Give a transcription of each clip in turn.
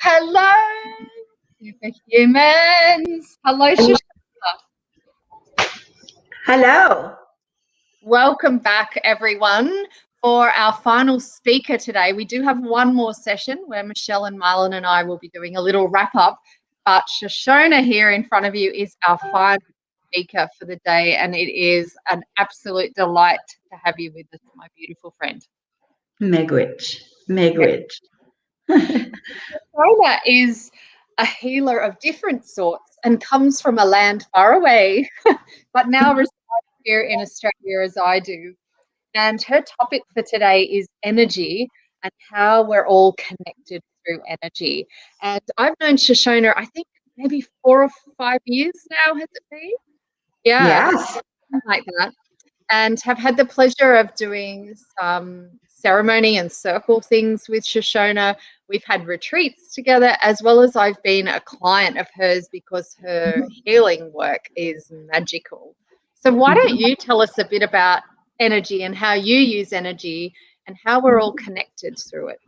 Hello, Superhumans. Hello, Shashona. Hello. Welcome back, everyone, for our final speaker today. We do have one more session where Michelle and Marlon and I will be doing a little wrap-up, but Shashona here in front of you is our final speaker for the day, and it is an absolute delight to have you with us, my beautiful friend. Megwitch. Shashona is a healer of different sorts and comes from a land far away, but now resides here in Australia as I do. And her topic for today is energy and how we're all connected through energy. And I've known Shashona, I think maybe 4 or 5 years now, has it been? Yeah, Yes. something like that. And have had the pleasure of doing some ceremony and circle things with Shashona. We've had retreats together, as well as I've been a client of hers because her healing work is magical. So why don't you tell us a bit about energy and how you use energy and how we're all connected through it?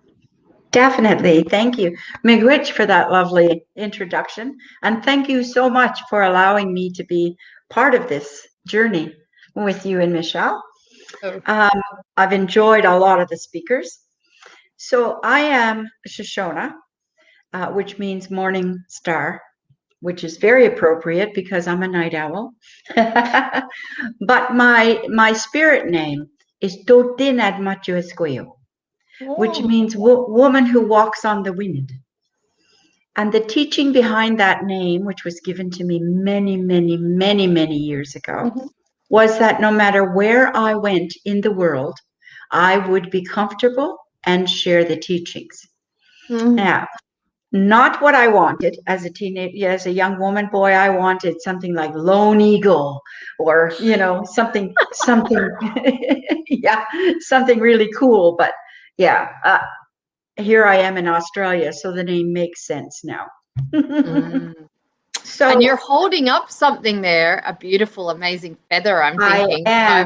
Definitely. Thank you, Megwitch, for that lovely introduction. And thank you so much for allowing me to be part of this journey with you and Michelle. Oh. I've enjoyed a lot of the speakers. So I am Shashona, which means morning star, which is very appropriate because I'm a night owl. But my spirit name is Tho'tin Admu'tu Esquayo, which means woman who walks on the wind. And the teaching behind that name, which was given to me many years ago, was that no matter where I went in the world, I would be comfortable and share the teachings. Now, not what I wanted as a teenager, as a young woman. Boy, I wanted something like Lone Eagle, or something, yeah, something really cool. But yeah, here I am in Australia, so the name makes sense now. So, and you're holding up something there, a beautiful, amazing feather, I'm thinking. I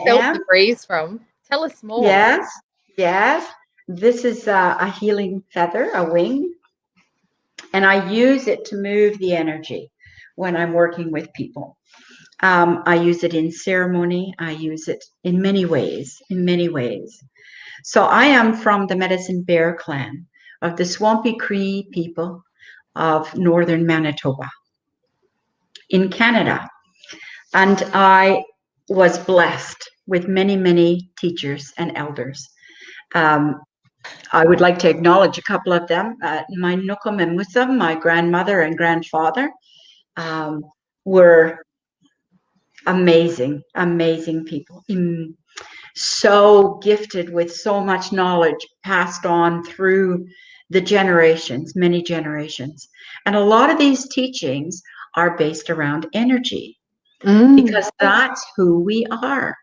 felt am. the breeze from. Tell us more. Yes. This is a healing feather, a wing. And I use it to move the energy when I'm working with people. I use it in ceremony. I use it in many ways, So I am from the Medicine Bear clan of the Swampy Cree people of northern Manitoba in Canada. And I was blessed with many teachers and elders. I would like to acknowledge a couple of them. My Nukum and Musam, my grandmother and grandfather, were amazing people. So gifted with so much knowledge passed on through the generations, many generations. And a lot of these teachings are based around energy because that's who we are.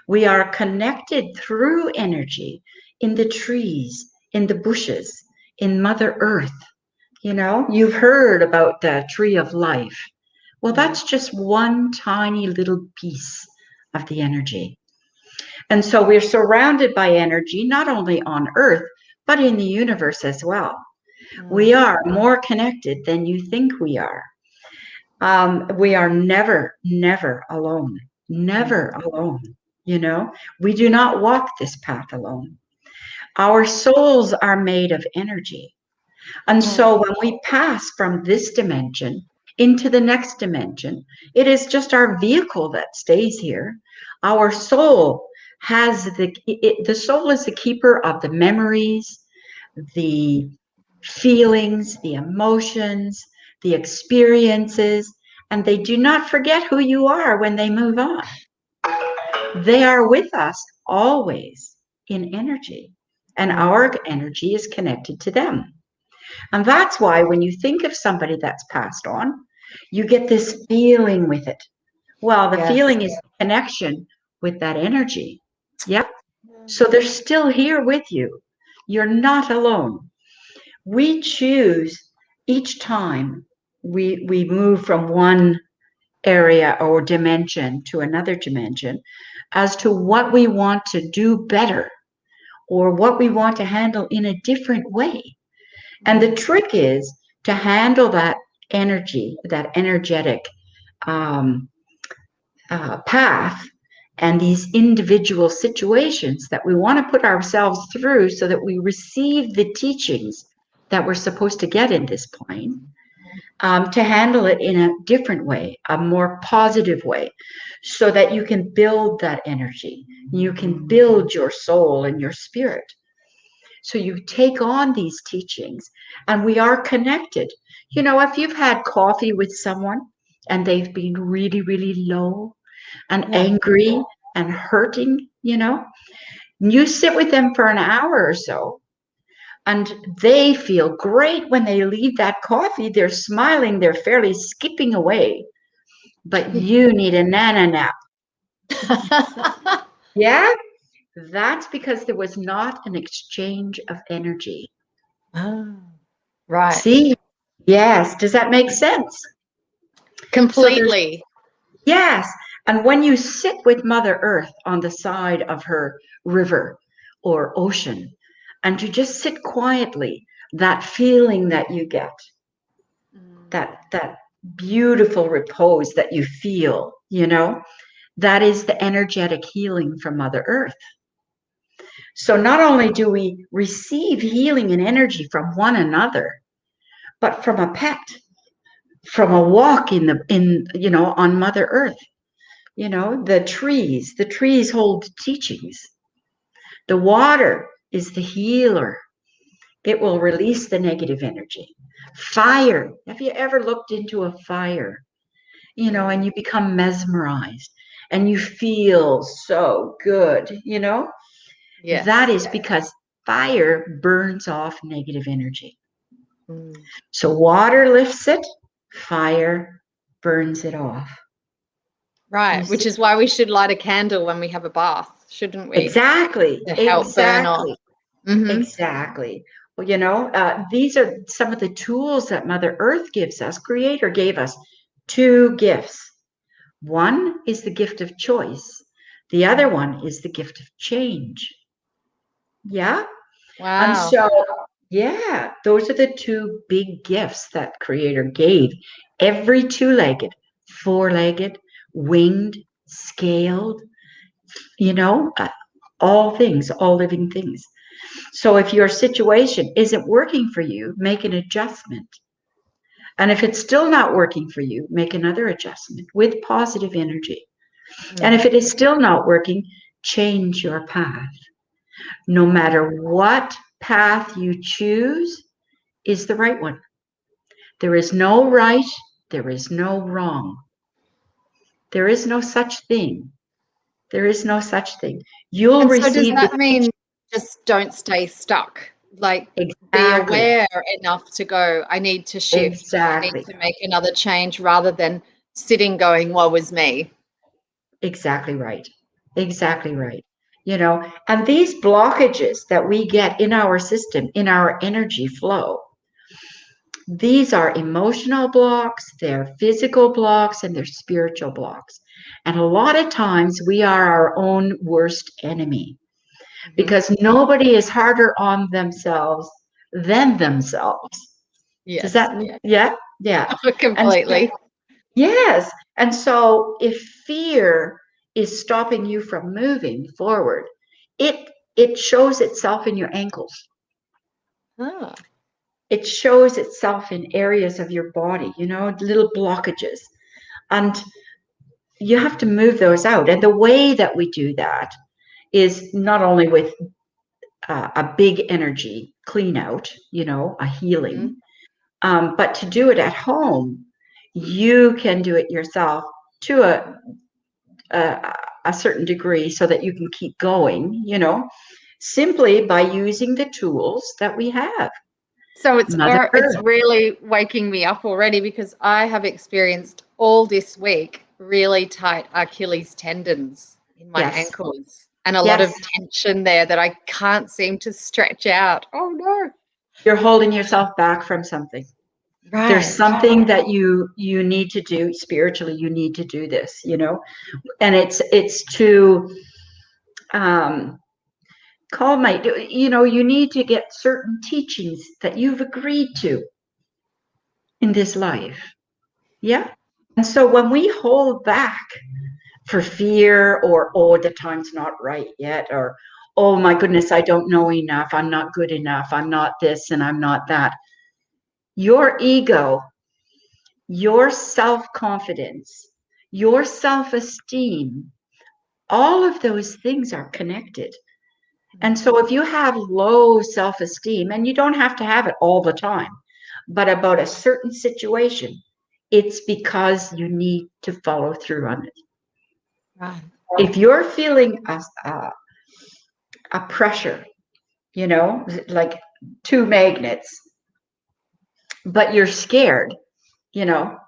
We are connected through energy in the trees, in the bushes, in Mother Earth. You've heard about the tree of life. Well, that's just one tiny little piece of the energy. And so we're surrounded by energy, not only on Earth, but in the universe as well. We are more connected than you think we are. We are never alone. Never alone. We do not walk this path alone. Our souls are made of energy. And so when we pass from this dimension into the next dimension, it is just our vehicle that stays here. Our soul has the soul is the keeper of the memories, the feelings, the emotions, the experiences, and they do not forget who you are when they move on. They are with us always in energy, and our energy is connected to them. And that's why when you think of somebody that's passed on, you get this feeling with it. Well, the feeling is the connection with that energy. Yep. So they're still here with you. You're not alone. We choose each time we move from one area or dimension to another dimension as to what we want to do better or what we want to handle in a different way. And the trick is to handle that energy, that energetic um, path, and these individual situations that we want to put ourselves through so that we receive the teachings that we're supposed to get in this plane, to handle it in a different way, a more positive way, so that you can build that energy. You can build your soul and your spirit. So you take on these teachings, and we are connected. You know, if you've had coffee with someone and they've been really, really low and angry and hurting, you know, you sit with them for an hour or so, and they feel great when they leave that coffee. They're smiling, they're fairly skipping away, but you need a nana nap. Yeah, that's because there was not an exchange of energy. Oh, right. See? Yes. Does that make sense? Completely. Yes. And when you sit with Mother Earth on the side of her river or ocean, and you just sit quietly, that feeling that you get, that beautiful repose that you feel, you know, that is the energetic healing from Mother Earth. So not only do we receive healing and energy from one another, but from a pet, from a walk on Mother Earth. You know, the trees hold teachings. The water is the healer. It will release the negative energy. Fire. Have you ever looked into a fire? You know, and you become mesmerized and you feel so good, you know? Yes. That is because fire burns off negative energy. So water lifts it, fire burns it off. Right, which is why we should light a candle when we have a bath, shouldn't we? Exactly. To help burn off. Exactly. Well, you know, these are some of the tools that Mother Earth gives us. Creator gave us 2 gifts. One is the gift of choice. The other one is the gift of change. Yeah. Wow. And so, yeah, those are the 2 big gifts that Creator gave every 2-legged, 4-legged, winged, scaled, you know, all things, all living things. So if your situation isn't working for you, make an adjustment. And if it's still not working for you, make another adjustment with positive energy. And if it is still not working, change your path. No matter what path you choose is the right one. There is no right, there is no wrong. There is no such thing. There is no such thing. You'll receive. So does that mean just don't stay stuck? Like be aware enough to go, I need to shift. Exactly. I need to make another change rather than sitting going, woe is me. Exactly right. Exactly right. You know, and these blockages that we get in our system, in our energy flow, these are emotional blocks, they're physical blocks, and they're spiritual blocks. And a lot of times we are our own worst enemy because nobody is harder on themselves than themselves. Yes. Does that, yeah. Completely. And so, yes. And so if fear is stopping you from moving forward, it shows itself in your ankles. It shows itself in areas of your body, you know, little blockages. And you have to move those out. And the way that we do that is not only with a big energy clean out, you know, a healing, but to do it at home, you can do it yourself to a certain degree so that you can keep going, you know, simply by using the tools that we have. So it's really waking me up already because I have experienced all this week really tight Achilles tendons in my ankles and a lot of tension there that I can't seem to stretch out. Oh no. You're holding yourself back from something. Right. There's something that you need to do spiritually. You need to do this, you know, and it's to Call mate. You need to get certain teachings that you've agreed to in this life. Yeah. And so when we hold back for fear, or, oh, the time's not right yet, or, oh my goodness, I don't know enough, I'm not good enough, I'm not this and I'm not that. Your ego, your self-confidence, your self-esteem, all of those things are connected. And so if you have low self-esteem, and you don't have to have it all the time, but about a certain situation, it's because you need to follow through on it. Right. If you're feeling a pressure, like two magnets, but you're scared,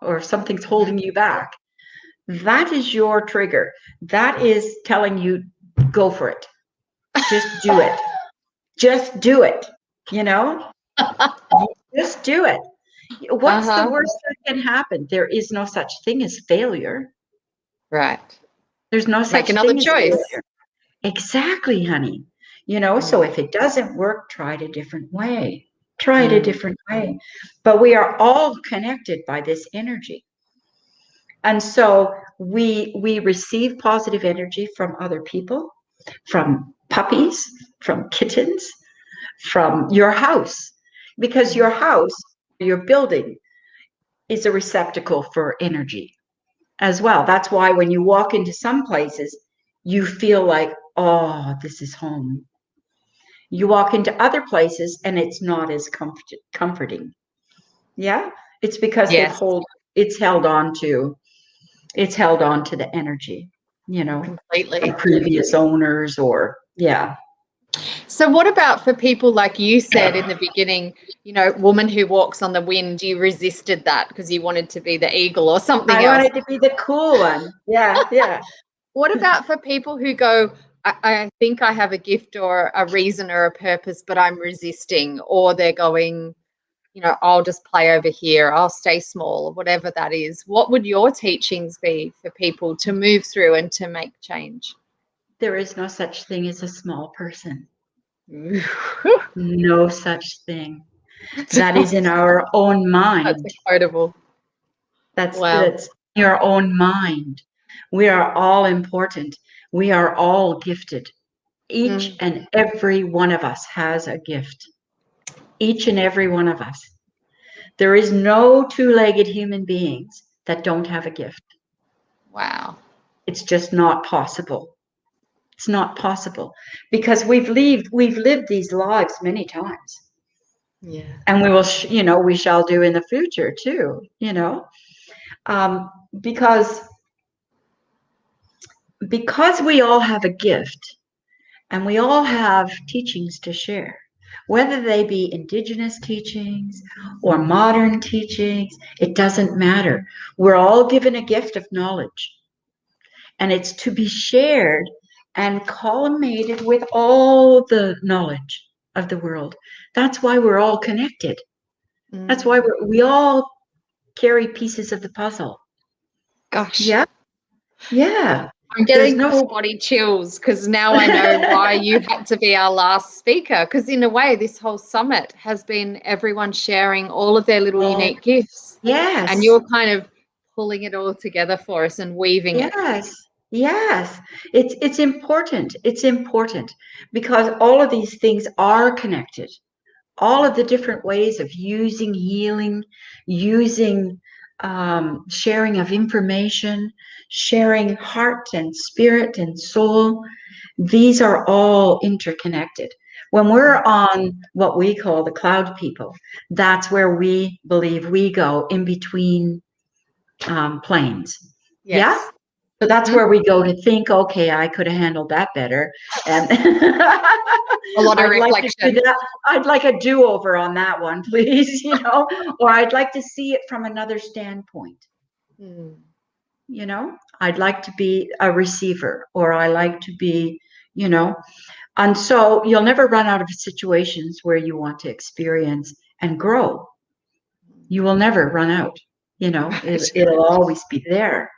or something's holding you back, that is your trigger. That is telling you, go for it. Just do it. Just do it. Just do it. What's the worst that can happen? There is no such thing as failure. Right. There's no Make such another thing as choice. failure. Exactly, honey. So if it doesn't work, try it a different way. Try it a different way. But we are all connected by this energy. And so we receive positive energy from other people, from puppies, from kittens, from your house, because your house, your building, is a receptacle for energy as well. That's why when you walk into some places, you feel like, oh, this is home. You walk into other places and it's not as comforting. Yeah, it's because Yes. it's held on to the energy, Completely. from previous owners, or yeah. So what about for people like you said in the beginning, woman who walks on the wind, you resisted that because you wanted to be the eagle or something I else. wanted to be the cool one. Yeah, yeah. What about for people who go, I think I have a gift or a reason or a purpose, but I'm resisting, or they're going, I'll just play over here, I'll stay small, or whatever that is. What would your teachings be for people to move through and to make change? There is no such thing as a small person. No such thing. That is in our own That's mind. quotable. That's Wow. your own mind. We are all important. We are all gifted. Each and every one of us has a gift. Each and every one of us. There is no two-legged human beings that don't have a gift. Wow. It's just not possible. It's not possible because we've lived these lives many times. Yeah. And we will, we shall do in the future too, because we all have a gift and we all have teachings to share, whether they be indigenous teachings or modern teachings, it doesn't matter. We're all given a gift of knowledge, and it's to be shared and culminated with all the knowledge of the world. That's why we're all connected. That's why we all carry pieces of the puzzle. Gosh. Yeah. Yeah. I'm getting full body chills because now I know why you had to be our last speaker, because in a way this whole summit has been everyone sharing all of their little unique gifts. Yes. And you're kind of pulling it all together for us and weaving it. Yes. It's important. It's important because all of these things are connected. All of the different ways of using healing, using sharing of information, sharing heart and spirit and soul, these are all interconnected. When we're on what we call the cloud people, that's where we believe we go in between planes. Yes. Yeah. So that's where we go to think, okay, I could have handled that better. And a lot of reflection. I'd like a do-over on that one, please, or I'd like to see it from another standpoint. I'd like to be a receiver, or I like to be, and so you'll never run out of situations where you want to experience and grow. You will never run out, it'll always be there.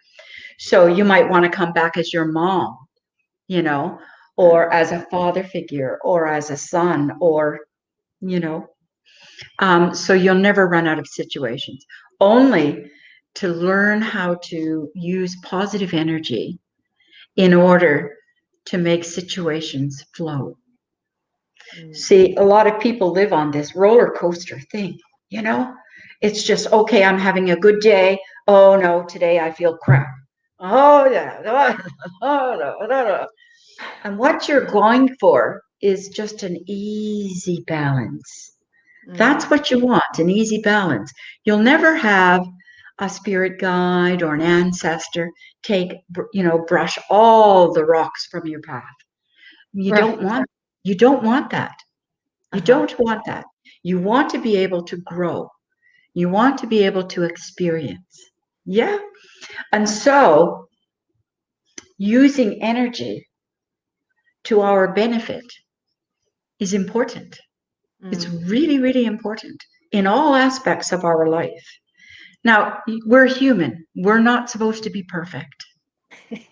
So you might want to come back as your mom, or as a father figure, or as a son, or, you know, so you'll never run out of situations. Only to learn how to use positive energy in order to make situations flow. See, a lot of people live on this roller coaster thing, you know? It's just, okay, I'm having a good day. Oh no, today I feel crap. Oh yeah. Oh, no, no, no. And what you're going for is just an easy balance. That's what you want, an easy balance. You'll never have a spirit guide or an ancestor brush all the rocks from your path. You Right. don't want that. You Uh-huh. don't want that. You want to be able to grow. You want to be able to experience. Yeah. And so using energy to our benefit is important. It's really, really important in all aspects of our life. Now, we're human. We're not supposed to be perfect.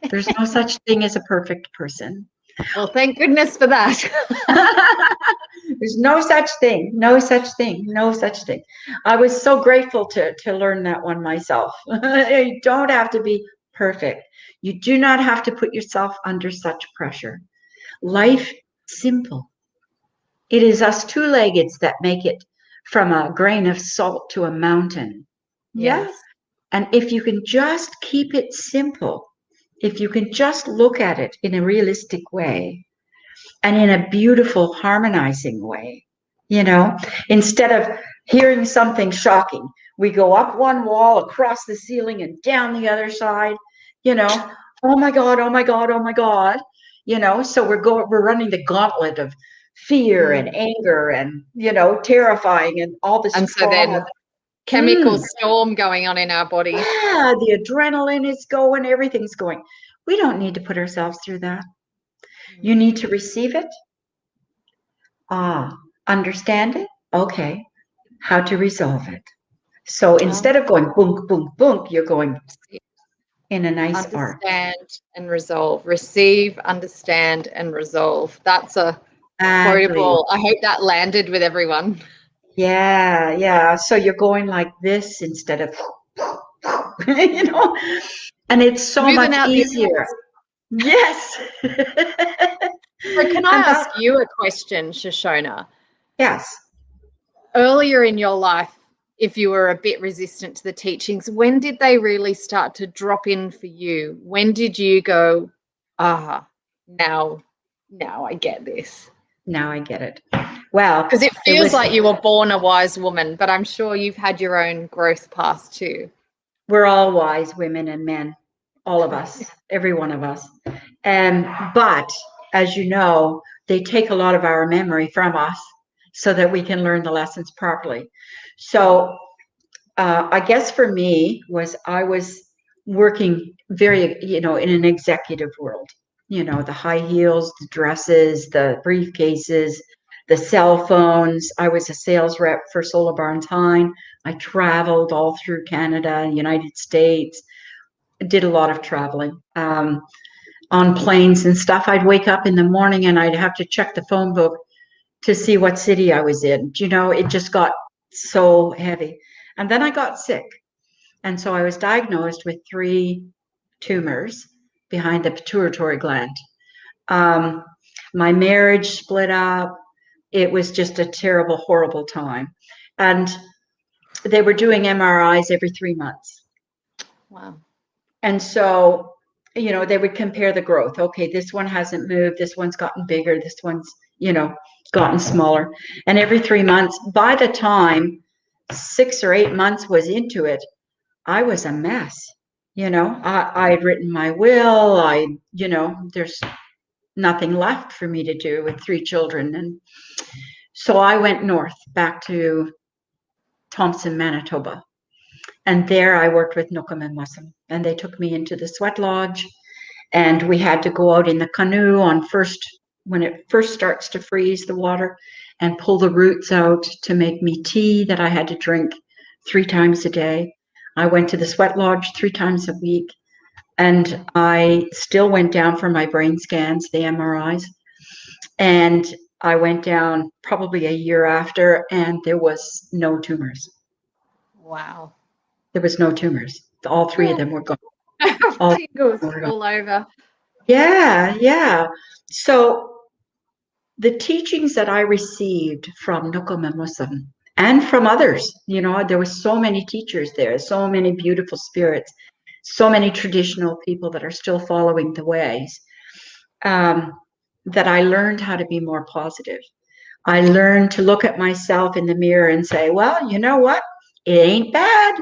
There's no such thing as a perfect person. Well, thank goodness for that. There's no such thing, no such thing, no such thing. I was so grateful to learn that one myself. You don't have to be perfect. You do not have to put yourself under such pressure. Life simple. It is us two-leggeds that make it from a grain of salt to a mountain. Yeah. Yes. And if you can just keep it simple, if you can just look at it in a realistic way and in a beautiful, harmonizing way, you know, instead of hearing something shocking, we go up one wall, across the ceiling, and down the other side, you know, oh my God, oh my God, oh my God, you know, so we're running the gauntlet of fear and anger and, you know, terrifying and all this And so trauma. then chemical storm going on in our body. Yeah, the adrenaline is going, everything's going. We don't need to put ourselves through that. You need to receive it. Understand it. Okay. How to resolve it. So instead of going boom, boom, boom, you're going in a nice arc. Understand and resolve. Receive, understand, and resolve. That's a quotable. I hope that landed with everyone. Yeah, yeah. So you're going like this instead of, you know, and it's so Moving much out easier. Yes. So can I ask you a question, Shashona? Yes. Earlier in your life, if you were a bit resistant to the teachings, when did they really start to drop in for you? When did you go, now I get this? Now I get it. Well, because it feels like you were born a wise woman, but I'm sure you've had your own growth path too. We're all wise women and men, all of us, every one of us. But as you know, they take a lot of our memory from us so that we can learn the lessons properly. So I guess for me I was working very, in an executive world, the high heels, the dresses, the briefcases, the cell phones. I was a sales rep for Solar Barnes Hine. I traveled all through Canada, United States, did a lot of traveling on planes and stuff. I'd wake up in the morning and I'd have to check the phone book to see what city I was in. It just got so heavy. And then I got sick. And so I was diagnosed with 3 tumors behind the pituitary gland. My marriage split up. It was just a terrible, horrible time. And they were doing MRIs every 3 months. Wow. And so, they would compare the growth. Okay, this one hasn't moved. This one's gotten bigger. This one's, gotten smaller. And every 3 months, by the time 6 or 8 months was into it, I was a mess. I had written my will. There's nothing left for me to do with 3 children. And so I went north back to Thompson, Manitoba. And there I worked with Nukam and Muslim. And they took me into the sweat lodge. And we had to go out in the canoe when it first starts to freeze the water, and pull the roots out to make me tea that I had to drink 3 times a day. I went to the sweat lodge 3 times a week. And I still went down for my brain scans, the MRIs. And I went down probably a year after, and there was no tumors. Wow. There was no tumors. All three of them were gone. All Tingles all over. Yeah, yeah. So the teachings that I received from Nukumamusam and from others, there were so many teachers there, so many beautiful spirits, so many traditional people that are still following the ways, that I learned how to be more positive. I learned to look at myself in the mirror and say, well, you know what? It ain't bad.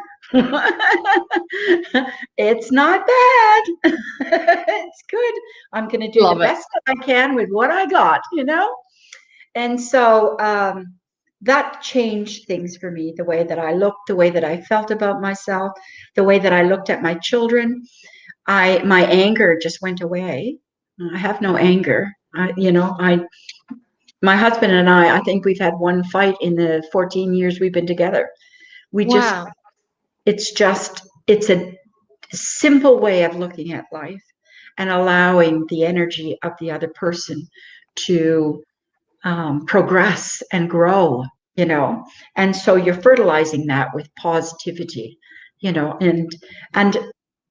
It's not bad. It's good. I'm going to do the best that I can with what I got, And so that changed things for me, the way that I looked, the way that I felt about myself, the way that I looked at my children. My anger just went away. I have no anger. My husband and I think we've had one fight in the 14 years we've been together. It's a simple way of looking at life and allowing the energy of the other person to progress and grow, and so you're fertilizing that with positivity, and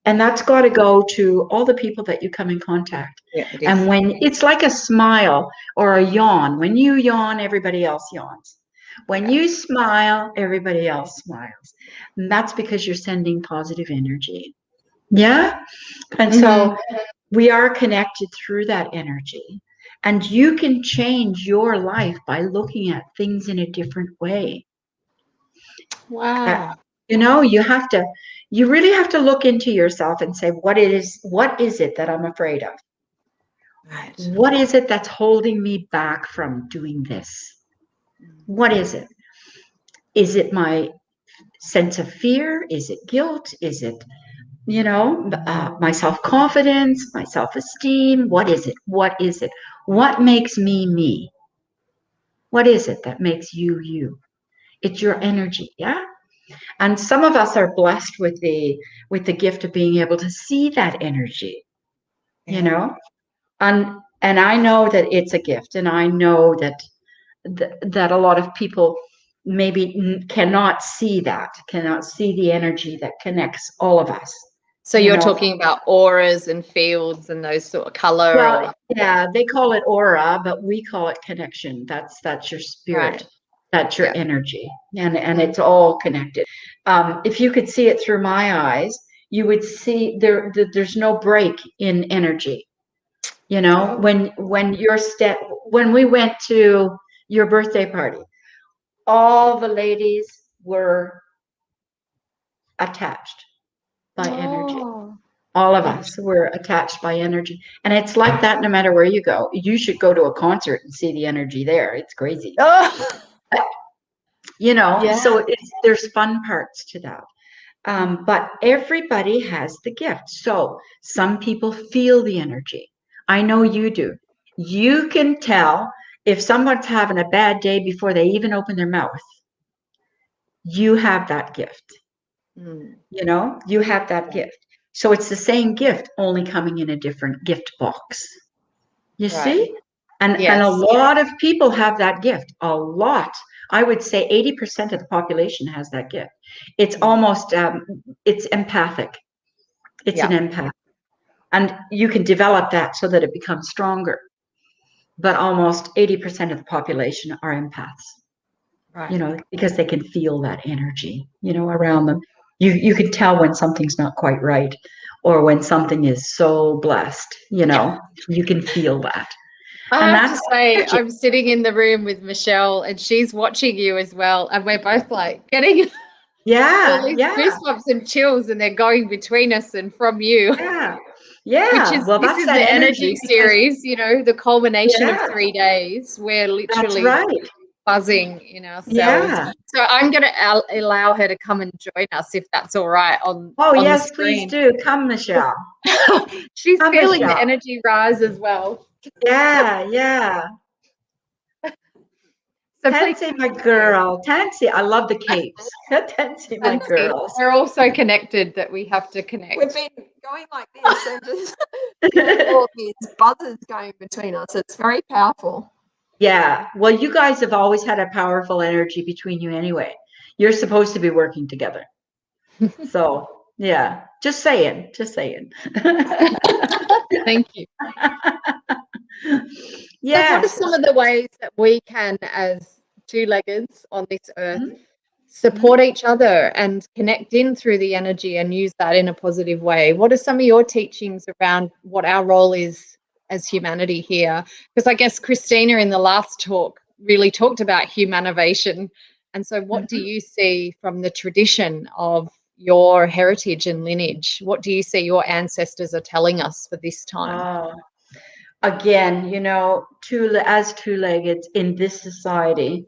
that's got to go to all the people that you come in contact. And when it's like a smile or a yawn, when you yawn, everybody else yawns. When you smile, everybody else smiles. And that's because you're sending positive energy. Yeah. And so we are connected through that energy. And you can change your life by looking at things in a different way. Wow. You really have to look into yourself and say, what is it that I'm afraid of? Right. What is it that's holding me back from doing this? What is it? Is it my sense of fear? Is it guilt? Is it, my self-confidence, my self-esteem? What is it? What is it? What makes me me? What is it that makes you you? It's your energy, yeah? And some of us are blessed with the gift of being able to see that energy, and I know that it's a gift, and I know that a lot of people maybe cannot see the energy that connects all of us. So you're talking about auras and fields and those sort of color. Well, yeah, they call it aura, but we call it connection. That's your spirit. Right. That's your energy, and it's all connected. If you could see it through my eyes, you would see there's no break in energy. When we went to your birthday party, all the ladies were attached by energy. All of us were attached by energy. And it's like that no matter where you go. You should go to a concert and see the energy there. It's crazy. So there's fun parts to that. But everybody has the gift. So some people feel the energy. I know you do. You can tell if someone's having a bad day before they even open their mouth. You have that gift. You have that gift. So it's the same gift, only coming in a different gift box. You see? And a lot of people have that gift. A lot. I would say 80% of the population has that gift. It's almost, it's empathic. It's an empath. And you can develop that so that it becomes stronger. But almost 80% of the population are empaths. Right. Because they can feel that energy, around them. You can tell when something's not quite right, or when something is so blessed, you can feel that. I have to say, I'm sitting in the room with Michelle, and she's watching you as well, and we're both like getting all these goosebumps and chills, and they're going between us and from you. Yeah. This is the energy series, the culmination of 3 days. We're literally buzzing in ourselves. Yeah. So I'm going to allow her to come and join us, if that's all right. On yes, please do. Come, Michelle. She's feeling the energy rise as well. Yeah. So please, Tansy, my girl. Tansy, I love the capes. Tansy, my Nancy, girls. we're all so connected that we have to connect. We've been going like this and just hearing all these buzzers going between us. It's very powerful. Yeah. Well, you guys have always had a powerful energy between you anyway. You're supposed to be working together. So, yeah. Just saying. Just saying. Thank you. So what are Yes. some of the ways that we can, as two-leggeds on this earth, Mhm. support each other and connect in through the energy and use that in a positive way? What are some of your teachings around what our role is as humanity here? Because I guess Christina in the last talk really talked about humanivation. And so what do Mhm. you see from the tradition of your heritage and lineage? What do you see your ancestors are telling us for this time? Oh, again, as two-legged in this society,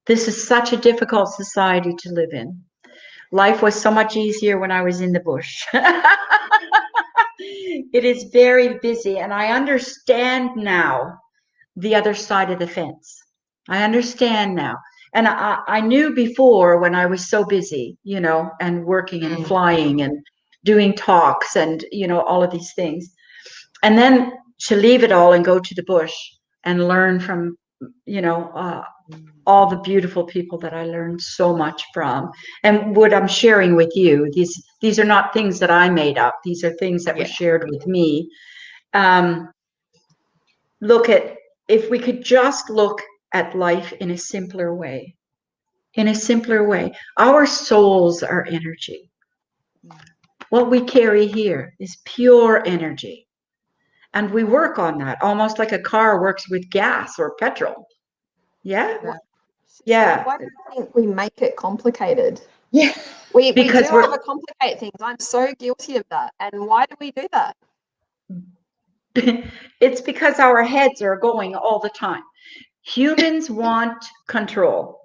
this is such a difficult society to live in. Life was so much easier when I was in the bush. It is very busy, and I understand now the other side of the fence. I understand now. And I knew before when I was so busy, and working and flying and doing talks and, all of these things. And then to leave it all and go to the bush and learn from, all the beautiful people that I learned so much from. And what I'm sharing with you, these are not things that I made up. These are things that were shared with me. If we could just look at life in a simpler way, our souls are energy. What we carry here is pure energy. And we work on that almost like a car works with gas or petrol. Yeah. Yeah. Why do you think we make it complicated? Yeah. We do Because we're overcomplicate things. I'm so guilty of that. And why do we do that? it's because our heads are going all the time. Humans want control.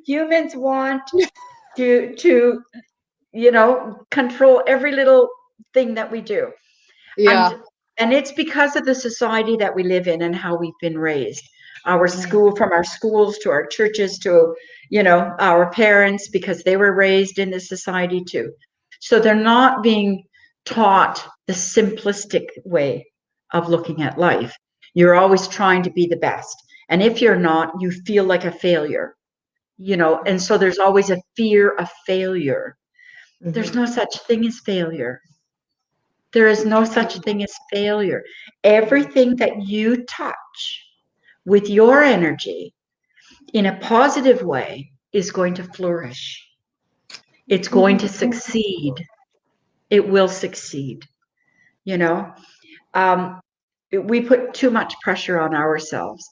Humans want to control every little thing that we do. Yeah. And it's because of the society that we live in and how we've been raised. From our schools to our churches to, our parents, because they were raised in this society too. So they're not being taught the simplistic way of looking at life. You're always trying to be the best. And if you're not, you feel like a failure, and so there's always a fear of failure. There's no such thing as failure. There is no such thing as failure. Everything that you touch with your energy in a positive way is going to flourish. It's going to succeed. It will succeed. We put too much pressure on ourselves.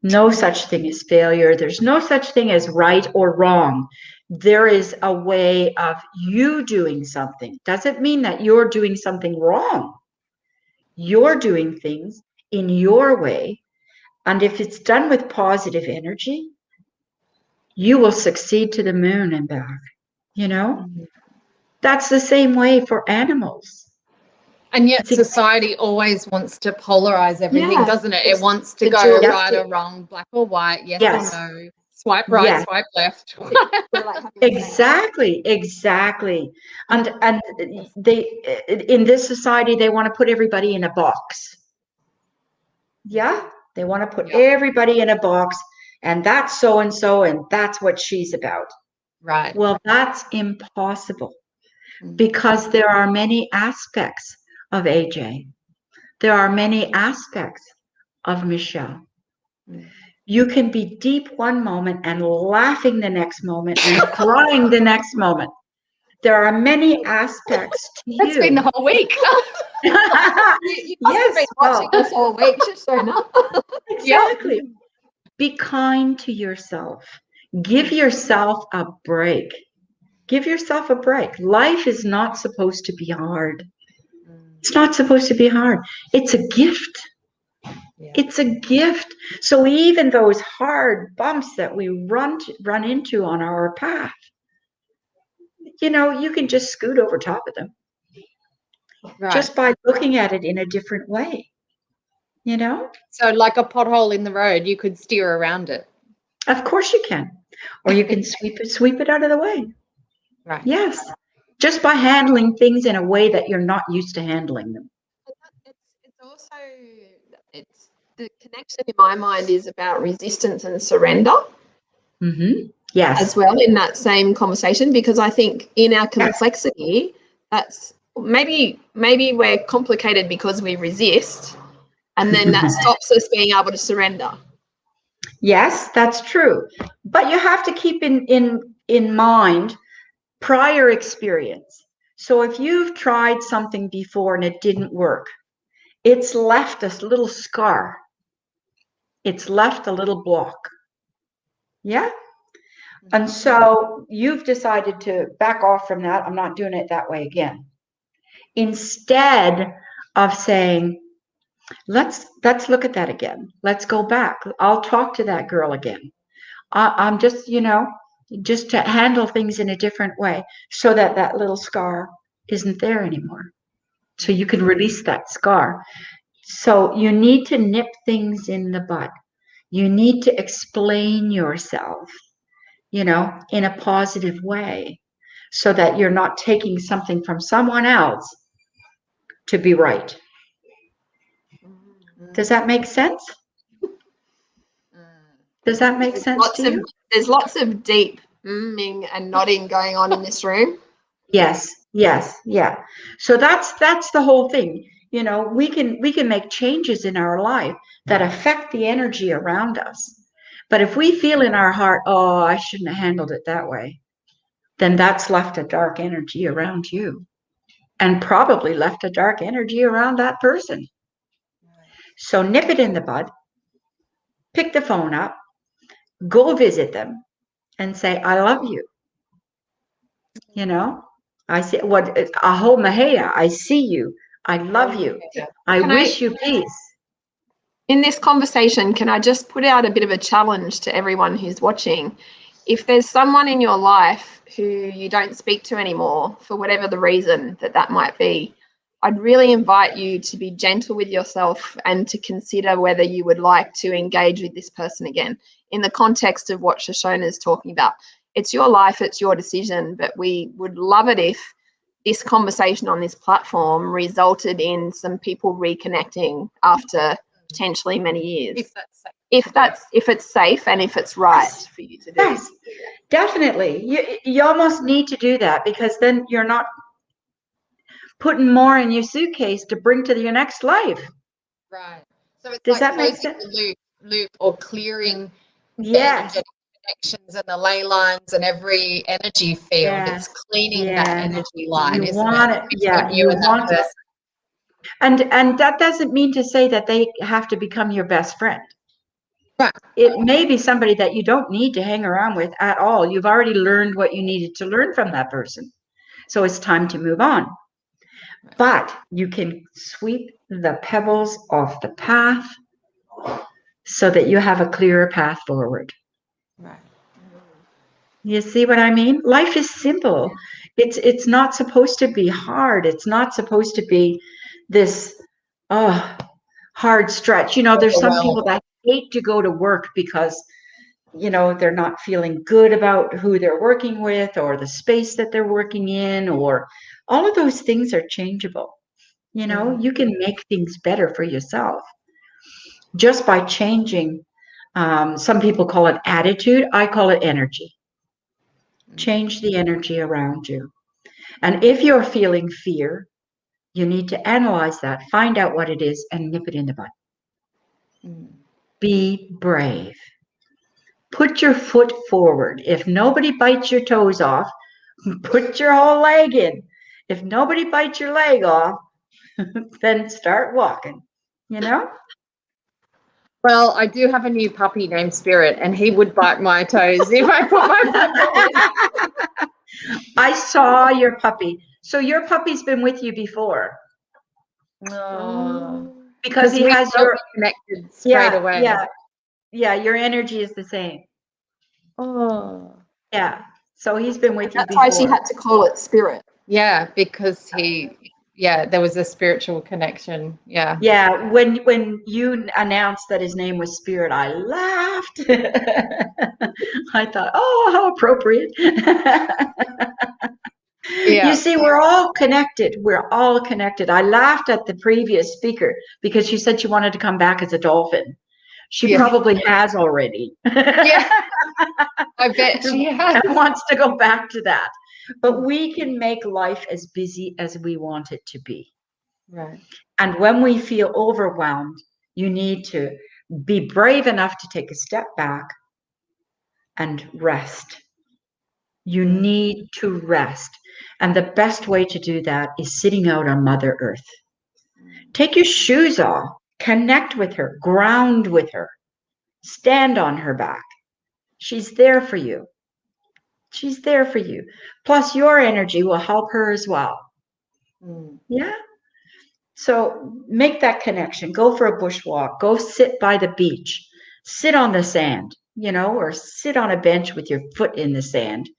No such thing as failure. There's no such thing as right or wrong. There is a way of you doing something. Doesn't mean that you're doing something wrong. You're doing things in your way. And if it's done with positive energy, you will succeed to the moon and back. That's the same way for animals. And yet society always wants to polarize everything, doesn't it? It wants to go right or wrong, black or white, yes or no, swipe right, swipe left. Exactly. And they, in this society, they want to put everybody in a box. Yeah, they want to put everybody in a box, and that's so and so, and that's what she's about. Right. Well, that's impossible because there are many aspects of AJ. There are many aspects of Michelle. You can be deep one moment and laughing the next moment and crying the next moment. There are many aspects to you. That's been the whole week. You must have been watching us all week, Shashona. Exactly. Be kind to yourself. Give yourself a break. Give yourself a break. Life is not supposed to be hard. It's not supposed to be hard. It's a gift. It's a gift. So even those hard bumps that we run into on our path, you can just scoot over top of them. Right. Just by looking at it in a different way. you know? So like a pothole in the road, you could steer around it. Of course you can. Or you can sweep it out of the way. Right. Yes. Just by handling things in a way that you're not used to handling them. It's also, it's the connection in my mind is about resistance and surrender. Mm-hmm. Yes. As well in that same conversation, because I think in our complexity, that's maybe we're complicated because we resist, and then that stops us being able to surrender. Yes, that's true. But you have to keep in mind prior experience. So if you've tried something before and it didn't work, it's left a little scar. It's left a little block. Yeah. And so you've decided to back off from that. I'm not doing it that way again. Instead of saying, let's look at that again. Let's go back. I'll talk to that girl again. I'm just, just to handle things in a different way so that that little scar isn't there anymore. So you can release that scar. So you need to nip things in the bud. You need to explain yourself, in a positive way so that you're not taking something from someone else to be right. Does that make sense? Does that make sense to you? There's lots of deep and nodding going on in this room. Yes, yeah. So that's the whole thing. We can make changes in our life that affect the energy around us. But if we feel in our heart, oh, I shouldn't have handled it that way, then that's left a dark energy around you and probably left a dark energy around that person. So nip it in the bud, pick the phone up, go visit them and say, I love you. I say, aho mahea, I see you. I love you. I wish you peace. In this conversation, can I just put out a bit of a challenge to everyone who's watching? If there's someone in your life who you don't speak to anymore, for whatever the reason that might be, I'd really invite you to be gentle with yourself and to consider whether you would like to engage with this person again in the context of what Shashona is talking about. It's your life, it's your decision, but we would love it if this conversation on this platform resulted in some people reconnecting after potentially many years. If it's safe and if it's right for you to do. Yes, definitely. You almost need to do that because then you're not putting more in your suitcase to bring to your next life. Right. So it's Does like that make closing sense? the loop or clearing Yes. the connections and the ley lines and every energy field. Yes. It's cleaning that energy line, you isn't want it? it. Yeah, you want it. And that doesn't mean to say that they have to become your best friend. Right. It may be somebody that you don't need to hang around with at all. You've already learned what you needed to learn from that person. So it's time to move on. But you can sweep the pebbles off the path so that you have a clearer path forward. Right. You see what I mean? Life is simple. It's not supposed to be hard. It's not supposed to be this hard stretch. There's some people that hate to go to work because they're not feeling good about who they're working with or the space that they're working in, or all of those things are changeable. You can make things better for yourself just by changing. Some people call it attitude. I call it energy. Change the energy around you. And if you're feeling fear, you need to analyze that, find out what it is, and nip it in the bud. Be brave. Put your foot forward. If nobody bites your toes off, put your whole leg in. If nobody bites your leg off, then start walking, Well, I do have a new puppy named Spirit, and he would bite my toes if I put my foot forward. I saw your puppy. So your puppy's been with you before. Because he has your connected straight away. Yeah, your energy is the same. Oh. Yeah. So he's been with you before. That's why she had to call it Spirit. Yeah, because he yeah, there was a spiritual connection. Yeah. Yeah, when you announced that his name was Spirit, I laughed. I thought, oh, how appropriate. You Yeah. see, we're all connected. We're all connected. I laughed at the previous speaker because she said she wanted to come back as a dolphin. She Yeah. probably has already. Yeah. I bet she has. And wants to go back to that. But we can make life as busy as we want it to be. Right. And when we feel overwhelmed, you need to be brave enough to take a step back and rest. You need to rest. And the best way to do that is sitting out on Mother Earth. Take your shoes off, connect with her, ground with her, stand on her back. She's there for you. She's there for you. Plus, your energy will help her as well. Yeah. So make that connection. Go for a bushwalk. Go sit by the beach. Sit on the sand, or sit on a bench with your foot in the sand.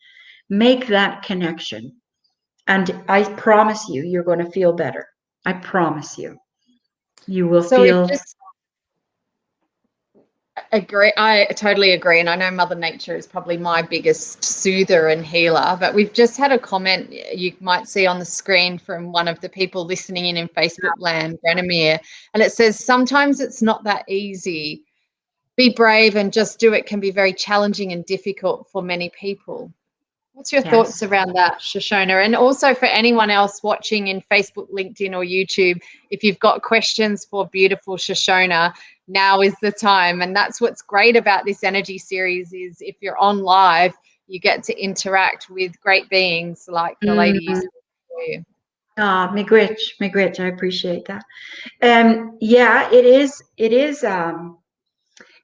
Make that connection. And I promise you, you're going to feel better. I promise you. You will feel. Agree. I totally agree. And I know Mother Nature is probably my biggest soother and healer. But we've just had a comment you might see on the screen from one of the people listening in Facebook land, Granamere. And it says, sometimes it's not that easy. Be brave and just do it can be very challenging and difficult for many people. What's your thoughts around that, Shashona? And also for anyone else watching in Facebook, LinkedIn, or YouTube, if you've got questions for beautiful Shashona, now is the time. And that's what's great about this energy series is if you're on live, you get to interact with great beings like the lady you said before. Ah, miigwech, I appreciate that. Yeah, it is.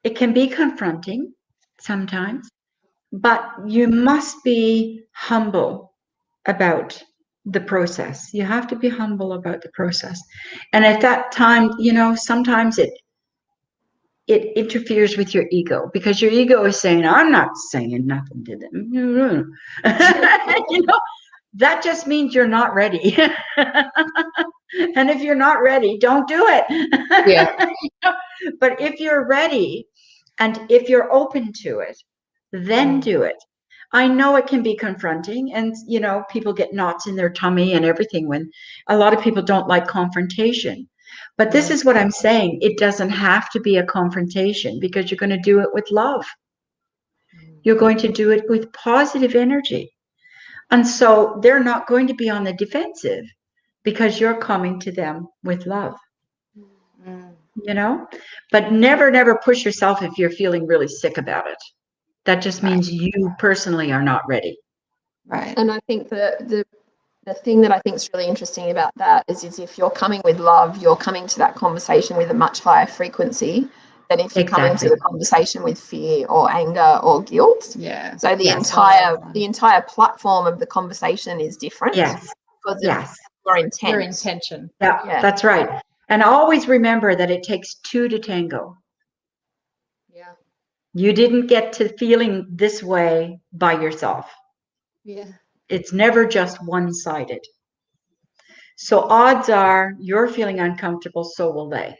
It can be confronting sometimes. But you must be humble about the process. You have to be humble about the process. And at that time, sometimes it interferes with your ego because your ego is saying, I'm not saying nothing to them. That just means you're not ready. And if you're not ready, don't do it. Yeah. But if you're ready and if you're open to it, then do it. I know it can be confronting and, people get knots in their tummy and everything when a lot of people don't like confrontation. But this is what I'm saying. It doesn't have to be a confrontation because you're going to do it with love. You're going to do it with positive energy. And so they're not going to be on the defensive because you're coming to them with love. But never push yourself if you're feeling really sick about it. That just means you personally are not ready. Right. And I think the thing that I think is really interesting about that is if you're coming with love, you're coming to that conversation with a much higher frequency than if you're coming to the conversation with fear or anger or guilt. Yeah. So the entire platform of the conversation is different. Yes. Because of your intent. Your intention. Yeah, that's right. And always remember that it takes two to tango. Yeah. You didn't get to feeling this way by yourself. Yeah. It's never just one-sided. So odds are you're feeling uncomfortable, so will they.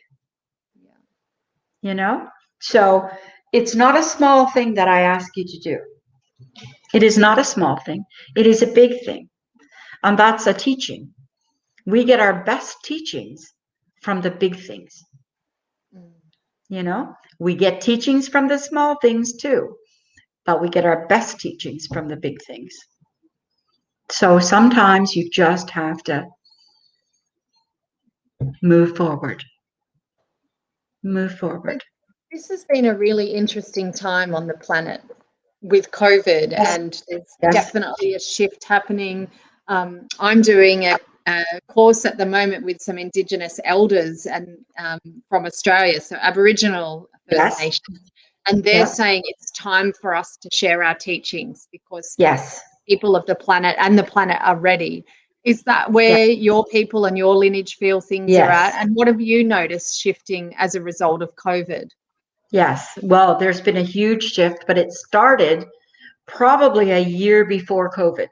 So it's not a small thing that I ask you to do. It is not a small thing. It is a big thing. And that's a teaching. We get our best teachings from the big things. We get teachings from the small things too, but we get our best teachings from the big things. So sometimes you just have to move forward. Move forward. This has been a really interesting time on the planet with COVID, and there's definitely a shift happening. I'm doing a course at the moment with some Indigenous elders and from Australia, so Aboriginal First Nations, and they're saying it's time for us to share our teachings because people of the planet and the planet are ready. Is that where your people and your lineage feel things are at? And what have you noticed shifting as a result of COVID? Yes. Well, there's been a huge shift, but it started probably a year before COVID.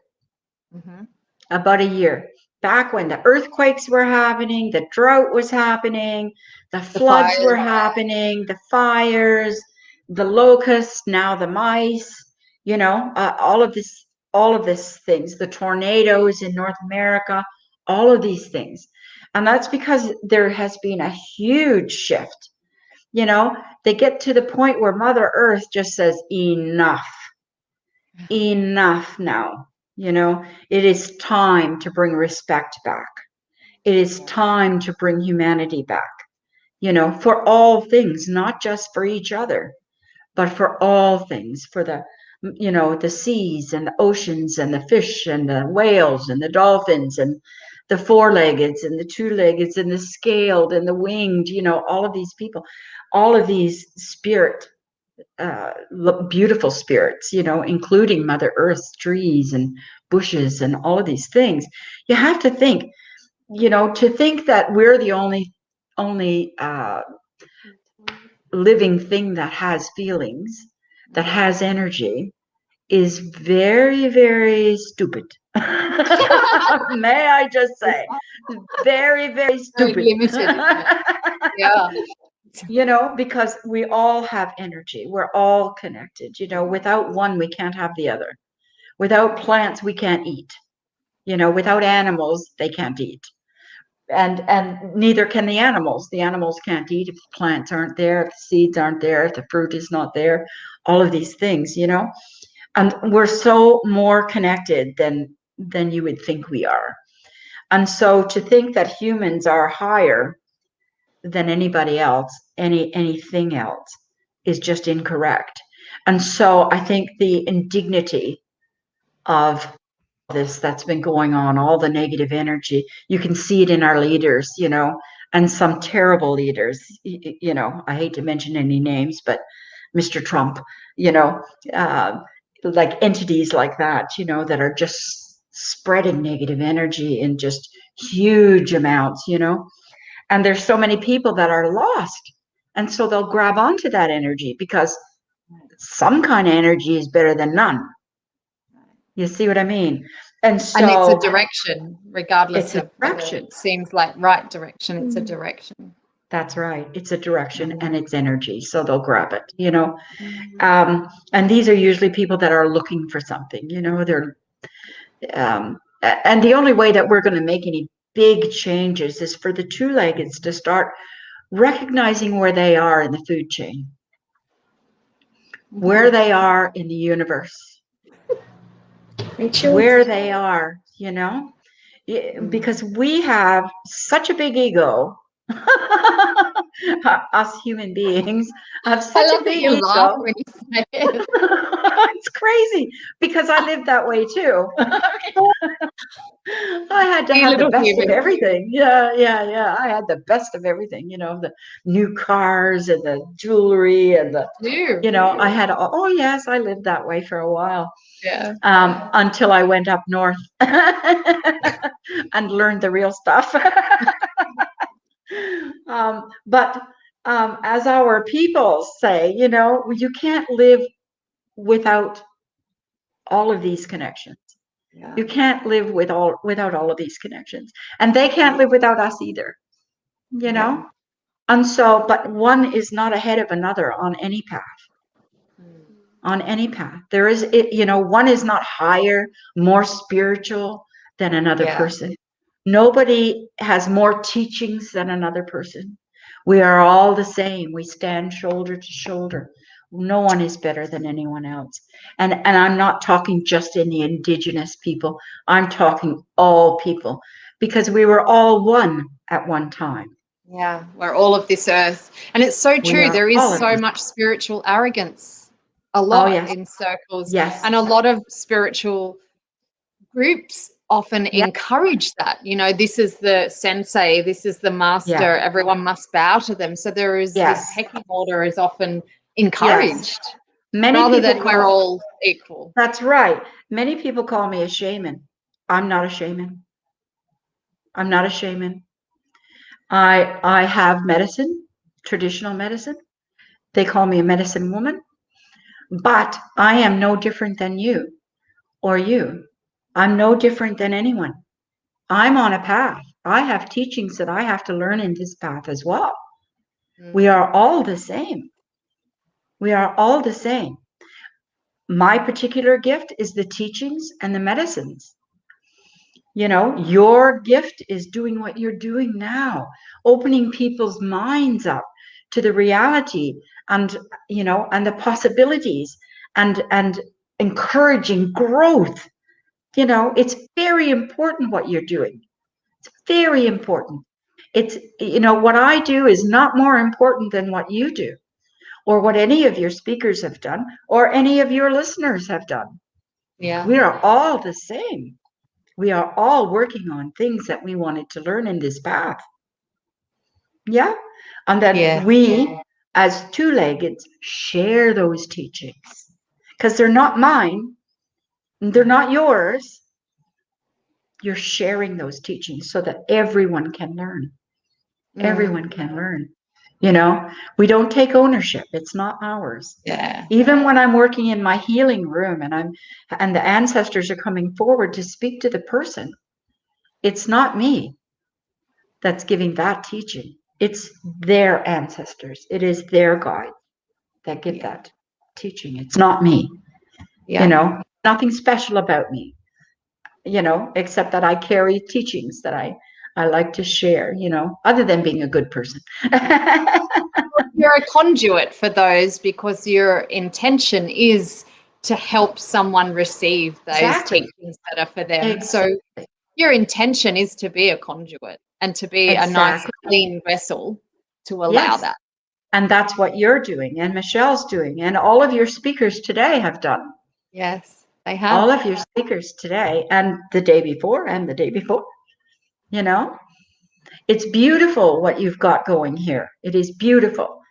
About a year. back when the earthquakes were happening, the drought was happening, the floods were happening, the fires, the locusts, now the mice, you know, all of these things, the tornadoes in North America, all of these things. And that's because there has been a huge shift. You know, they get to the point where Mother Earth just says, enough now. You know, it is time to bring respect back. It is time to bring humanity back, you know, for all things, not just for each other, but for all things, for the, you know, the seas and the oceans and the fish and the whales and the dolphins and the four-leggeds and the two-leggeds and the scaled and the winged, you know, all of these people, all of these beautiful spirits, you know, including Mother Earth, trees and bushes and all of these things. You have to think, you know, to think that we're the only living thing that has feelings, that has energy, is very, very stupid. May I just say, very, very stupid. Very limited, isn't it? Yeah. You know, because we all have energy. We're all connected. You know, without one, we can't have the other. Without plants, we can't eat. You know, without animals, they can't eat. And neither can the animals. The animals can't eat if the plants aren't there, if the seeds aren't there, if the fruit is not there, all of these things, you know. And we're so more connected than you would think we are. And so to think that humans are higher than anybody else, anything else, is just incorrect. And so I think the indignity of this that's been going on, all the negative energy, you can see it in our leaders, you know, and some terrible leaders, you know, I hate to mention any names, but Mr. Trump, you know, like entities like that, you know, that are just spreading negative energy in just huge amounts, you know. And there's so many people that are lost. And so they'll grab onto that energy because some kind of energy is better than none. You see what I mean? And so it's a direction, regardless of whether it seems like right direction, it's a direction. That's right. It's a direction and it's energy. So they'll grab it, you know. And these are usually people that are looking for something, you know, they're and the only way that we're going to make any big changes is for the two-leggeds to start recognizing where they are in the food chain, where they are in the universe, where they are, you know, because we have such a big ego. Us human beings have such a big ego. Laugh when you say it. It's crazy because I lived that way too. I had to have the best of everything. Yeah. I had the best of everything, you know, the new cars and the jewelry and the, you know, I had, oh yes, I lived that way for a while. Yeah. Until I went up north and learned the real stuff. But as our people say, you know, you can't live without all of these connections. Yeah. You can't live without all of these connections, and they can't live without us either, you know. And so, but one is not ahead of another on any path. On any path, there is, you know, one is not higher, more spiritual than another person. Nobody has more teachings than another person. We are all the same. We stand shoulder to shoulder. No one is better than anyone else. And I'm not talking just in the indigenous people. I'm talking all people, because we were all one at one time. Yeah, we're all of this earth. And it's so true. There is so much spiritual arrogance, a lot in circles. Yes. And a lot of spiritual groups often encourage that. You know, this is the sensei, this is the master, everyone must bow to them. So there is this pecking order is often encouraged, rather than we're all equal. That's right. Many people call me a shaman. I'm not a shaman. I'm not a shaman. I have medicine, traditional medicine. They call me a medicine woman, but I am no different than you or you. I'm no different than anyone. I'm on a path. I have teachings that I have to learn in this path as well. Mm. We are all the same. We are all the same. My particular gift is the teachings and the medicines. You know, your gift is doing what you're doing now, opening people's minds up to the reality and, you know, and the possibilities and encouraging growth. You know, it's very important what you're doing. It's very important. It's, you know, what I do is not more important than what you do or what any of your speakers have done or any of your listeners have done. Yeah. We are all the same. We are all working on things that we wanted to learn in this path. Yeah. And that we, as two-leggeds, share those teachings because they're not mine. They're not yours. You're sharing those teachings so that everyone can learn. Everyone can learn. You know, we don't take ownership. It's not ours. Yeah. Even when I'm working in my healing room and the ancestors are coming forward to speak to the person, it's not me that's giving that teaching. It's their ancestors. It is their guide that give that teaching. It's not me. Yeah. You know, nothing special about me, you know, except that I carry teachings that I like to share, you know, other than being a good person. You're a conduit for those because your intention is to help someone receive those Exactly. teachings that are for them. Exactly. So your intention is to be a conduit and to be a nice, clean vessel to allow that. And that's what you're doing and Michelle's doing and all of your speakers today have done. Yes, they have. All of your speakers today and the day before and the day before, you know. It's beautiful what you've got going here. It is beautiful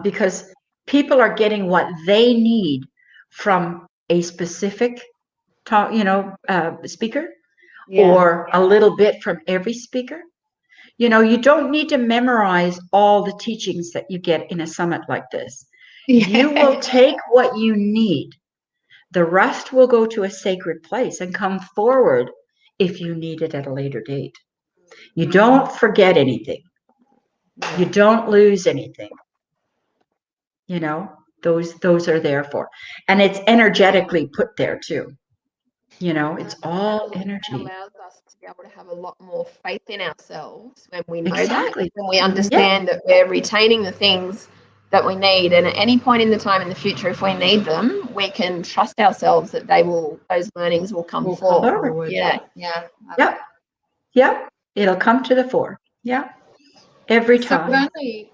because people are getting what they need from a specific speaker or a little bit from every speaker. You know, you don't need to memorize all the teachings that you get in a summit like this. You will take what you need. The rest will go to a sacred place and come forward if you need it at a later date. You don't forget anything. You don't lose anything. You know, those are there for. And it's energetically put there too. You know, it's all energy. It allows us to be able to have a lot more faith in ourselves when we know Exactly. that, when we understand that we're retaining the things that we need, and at any point in the time in the future, if we need them, we can trust ourselves that those learnings will come forward. Yeah. Yep. It'll come to the fore. Yeah. Every So time.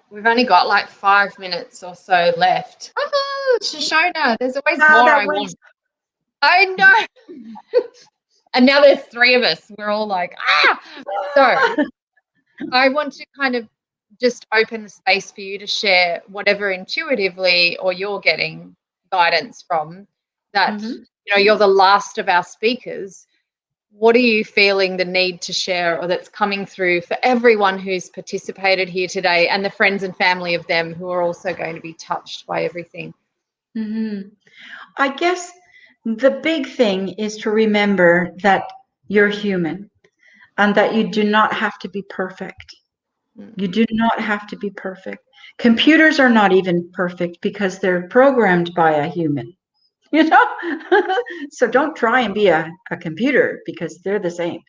we've only got like 5 minutes or so left. Oh, Shashona, there's always more I want. I know. And now there's 3 of us. We're all like, So I want to kind of just open the space for you to share whatever intuitively or you're getting guidance from that, you know, you're the last of our speakers. What are you feeling the need to share or that's coming through for everyone who's participated here today and the friends and family of them who are also going to be touched by everything? I guess the big thing is to remember that you're human and that you do not have to be perfect. You do not have to be perfect. Computers are not even perfect because they're programmed by a human, you know? So don't try and be a computer because they're the same.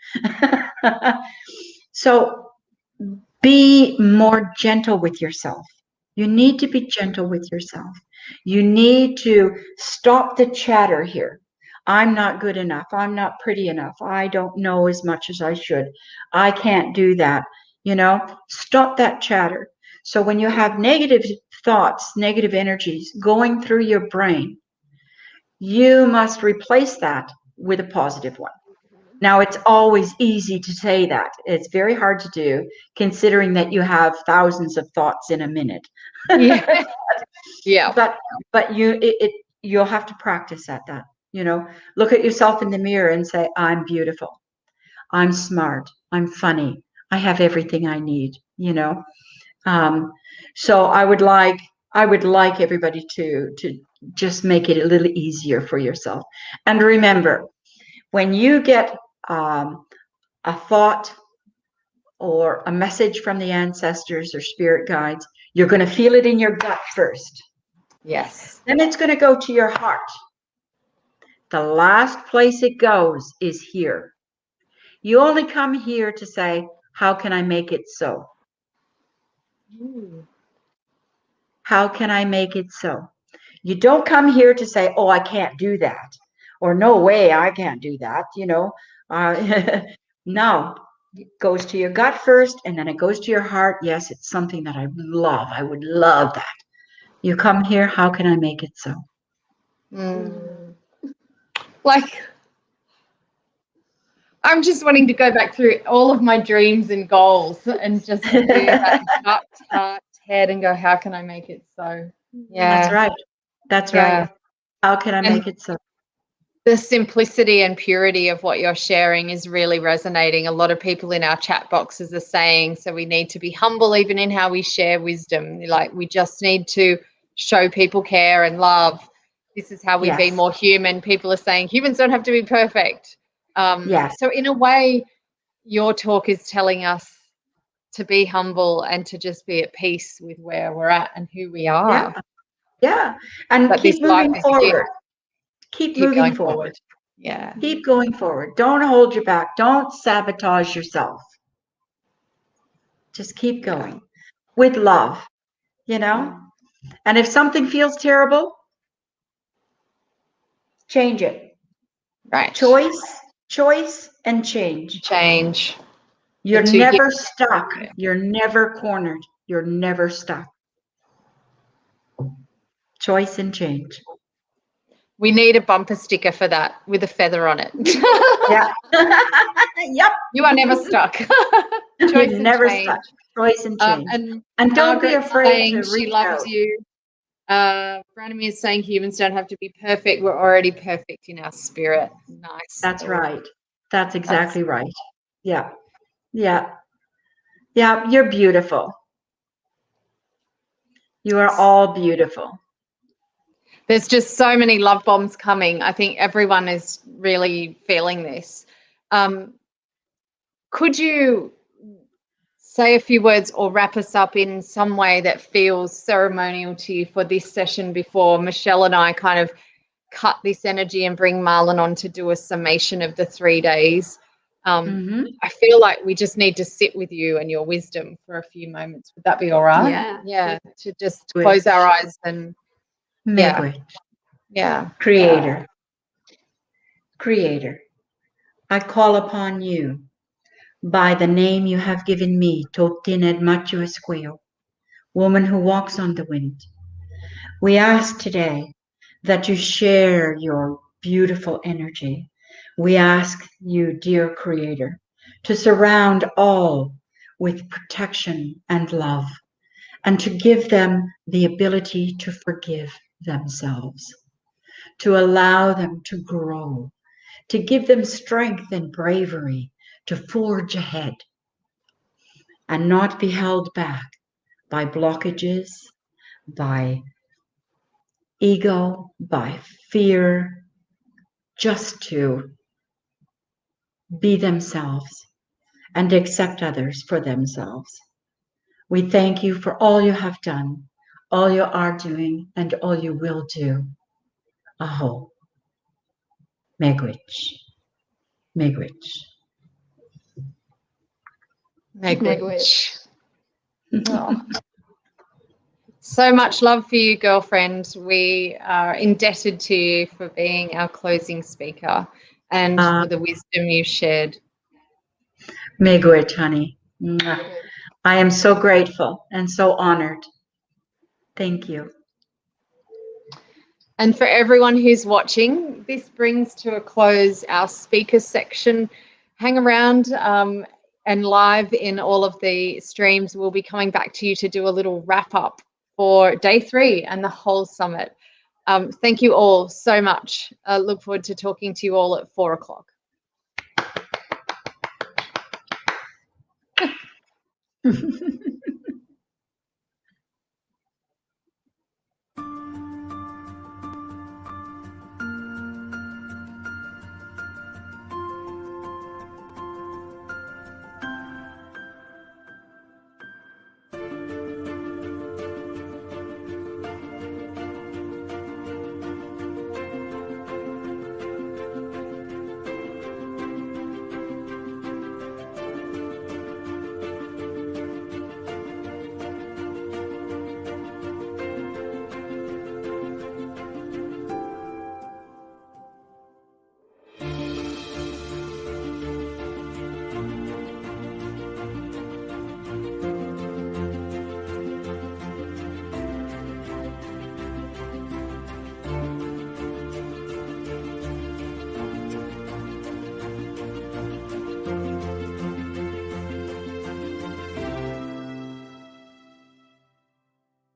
So be more gentle with yourself. You need to be gentle with yourself. You need to stop the chatter here. I'm not good enough. I'm not pretty enough. I don't know as much as I should. I can't do that. You know, stop that chatter. So when you have negative thoughts, negative energies going through your brain, you must replace that with a positive one. Now, it's always easy to say that. It's very hard to do, considering that you have thousands of thoughts in a minute. Yeah. But you'll have to practice at that. You know, look at yourself in the mirror and say, I'm beautiful. I'm smart. I'm funny. I have everything I need, you know. So I would like everybody to just make it a little easier for yourself. And remember, when you get a thought or a message from the ancestors or spirit guides, you're going to feel it in your gut first. Yes. Then it's going to go to your heart. The last place it goes is here. You only come here to say, how can I make it so? How can I make it so? You don't come here to say, oh, I can't do that. Or no way, I can't do that. No, it goes to your gut first, and then it goes to your heart. Yes, it's something that I love. I would love that. You come here, how can I make it so? Like, I'm just wanting to go back through all of my dreams and goals and just do that gut, heart, head and go, how can I make it so? Yeah. That's right. That's right. How can I make it so? The simplicity and purity of what you're sharing is really resonating. A lot of people in our chat boxes are saying, so we need to be humble even in how we share wisdom. Like, we just need to show people care and love. This is how we be more human. People are saying humans don't have to be perfect. So in a way, your talk is telling us to be humble and to just be at peace with where we're at and who we are. Yeah. And But keep moving forward. Keep moving forward. Yeah. Keep going forward. Don't hold your back. Don't sabotage yourself. Just keep going with love, And if something feels terrible, change it. Right. Choice and change. Change. You're never stuck. You're never cornered. You're never stuck. Choice and change. We need a bumper sticker for that with a feather on it. Yeah. Yep. You are never stuck. You're never stuck. Choice and change. And don't be afraid to reach she loves out. you. Branimir is saying humans don't have to be perfect. We're already perfect in our spirit. Nice. That's right. That's exactly right. Yeah. Yeah. Yeah. You're beautiful. You are all beautiful. There's just so many love bombs coming. I think everyone is really feeling this. Could you say a few words or wrap us up in some way that feels ceremonial to you for this session before Michelle and I kind of cut this energy and bring Marlon on to do a summation of the 3 days? I feel like we just need to sit with you and your wisdom for a few moments. Would that be all right? Yeah. To just close our eyes and Creator. I call upon you by the name you have given me, Tho'tin Admu'tu Esquayo, woman who walks on the wind. We ask today that you share your beautiful energy. We ask you, dear Creator, to surround all with protection and love, and to give them the ability to forgive themselves, to allow them to grow, to give them strength and bravery to forge ahead and not be held back by blockages, by ego, by fear, just to be themselves and accept others for themselves. We thank you for all you have done, all you are doing, and all you will do. Aho. Megwich. Oh. So much love for you, girlfriend. We are indebted to you for being our closing speaker and for the wisdom you shared. Megwich, honey. I am so grateful and so honored. Thank you. And for everyone who's watching, this brings to a close our speaker section. Hang around and live in all of the streams. We'll be coming back to you to do a little wrap up for day 3 and the whole summit. Thank you all so much. Look forward to talking to you all at 4 o'clock.